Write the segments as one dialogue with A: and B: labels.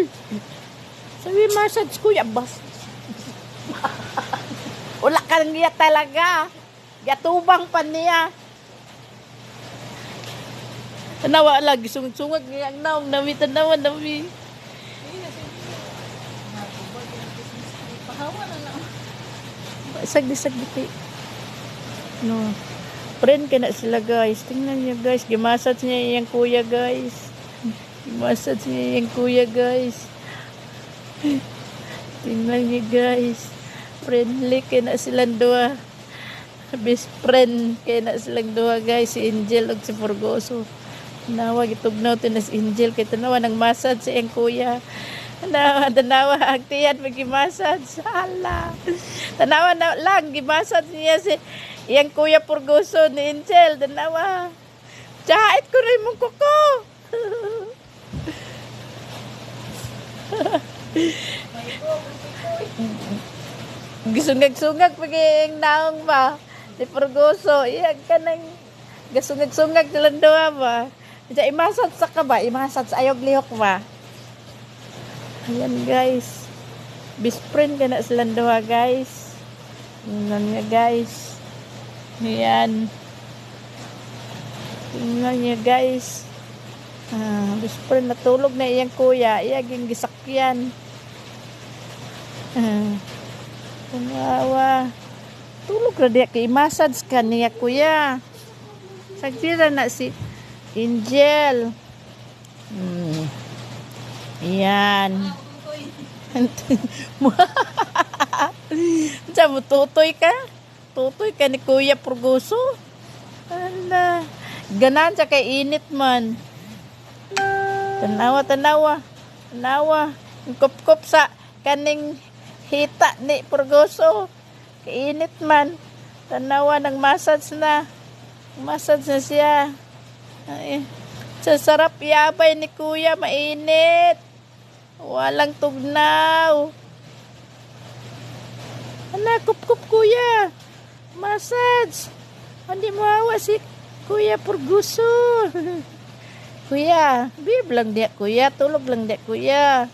A: Angel. Sabi massage kuya bas. Wala ka nang niya talaga. Gatubang pa niya. Tanawa lagi sungag-sungag niya ang naong nami tanawa nami. Sagdi-sagdi. No. Friend ka na sila guys. Tingnan niyo guys. Gimassage niya yung kuya guys. Gimassage niya yung kuya guys. Tingnan niyo guys. Friendly ka na silang dua. Best friend ka na silang dua guys. Si Angel at si Forgoso. Tanawa gitugnaw tinas Angel. Kaya tanawa ng massage sa yung kuya. Tanawa ang tiyan mag-gimassage. Hala. Tanawa na lang. Gimassage niya si yang kuya Forgoso ni Angel. Tanawa. Tsahat ko rin mong kuko. Gisungag-sungag paging naong ba. Si Forgoso. Iyan ka nang gasungag-sungag silang doa ba. Diya imasat sa ka ba? Imasat sa ayog lihok ba? Ayan guys. Best friend ka na silang doha guys. Tingnan niya guys. Ayan. Tingnan niya guys. Best friend natulog na iyang kuya. Iyaging gisakyan. Tumawa. Tulog na diya kay massage ka niya kuya. Sagdira na si Angel. Ayan. Diyan mo tutoy ka? Tutoy ka ni Kuya Forgoso? Ala. Ganan siya kay init man. Tanawa. Tanawa. Kup-kup sa kaning hita ni Forgoso. Kay init man. Tanawa ng massage na. Massage na siya. Ay, sa sarap yabay ni kuya, mainit. Walang tugnaw. Anak, kup-kup kuya. Massage. Hindi mo awa si Kuya Forgoso. Kuya, bib lang dia kuya. Tulog lang dia kuya.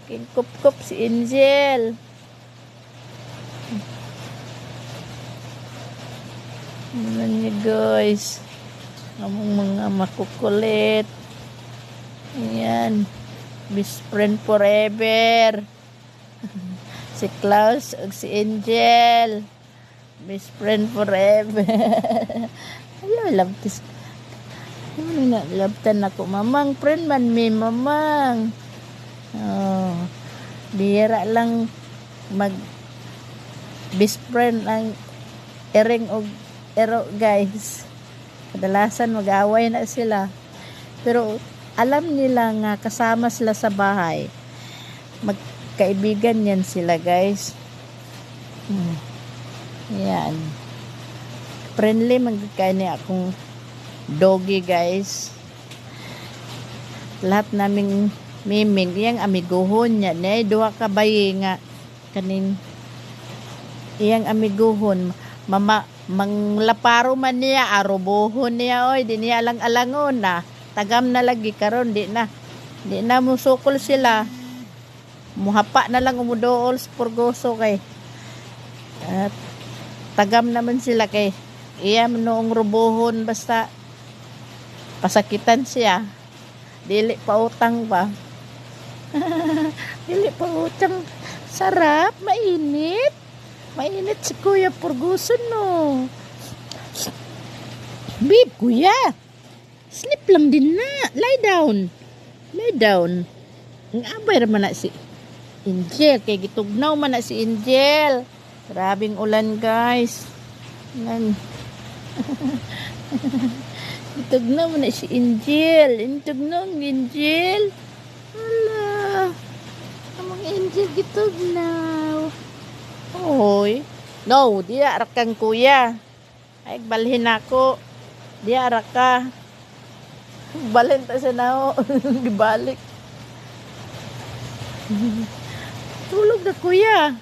A: King kup-kup si Angel. Ano niya guys. Among mga makukulit. Ayan. Best friend forever. Si Klaus ug si Angel. Best friend forever. Ayaw, love this. Ano na, love tan ako. Mamang, friend man mi, mamang. Oh. Bihira lang mag best friend ang Ering og Ero guys. Kadalasan mag-away na sila. Pero alam nila nga kasama sila sa bahay. Magkaibigan yan sila guys. Yan. Friendly magkakain niya akong doggy guys. Lahat naming miming. Iyang amiguhon niya. Duha ka bayi nga. Kanin. Iyang amiguhon. Manglaparo man niya, arubohon niya, oy, di niya alang-alangon na. Tagam na lagi karon di na musukol sila. Muhapa na lang umudool sa Forgoso kay. At tagam naman sila kay. Iya noong rubohon basta pasakitan siya. Dili pa utang ba? Dili pa utang. Sarap, mainit. Mainit si Kuya Forgoso, no. Babe, kuya. Sleep lang din na. Lie down. Lie down. Ang abay naman na si Angel. Kaya gitugnaw man na si Angel. Grabing ulan, guys. Gitugnaw man na si Angel. Gitugnaw ang Angel. Hala. Amang Angel gitugnaw. Oy. No, di arak kang kuya. Ay, balhin ako. Di arak ka. Balhin ta sa nao. Gibalik. Tulog na kuya.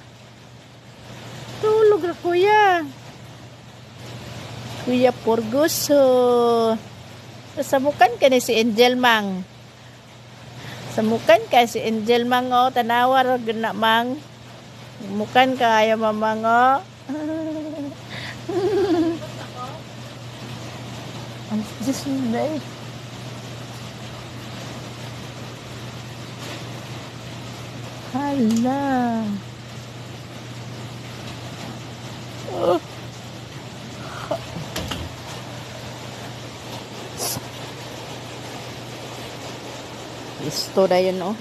A: Tulog na kuya. Kuya Forgoso. Sasamukan ka ni si Angel Mang. Samukan ka si Angel mango tanawar gina mang. Mukan ka ayaw mamango. Ang Diyos mo na eh. Hala. Oh. Isto na yun, oh.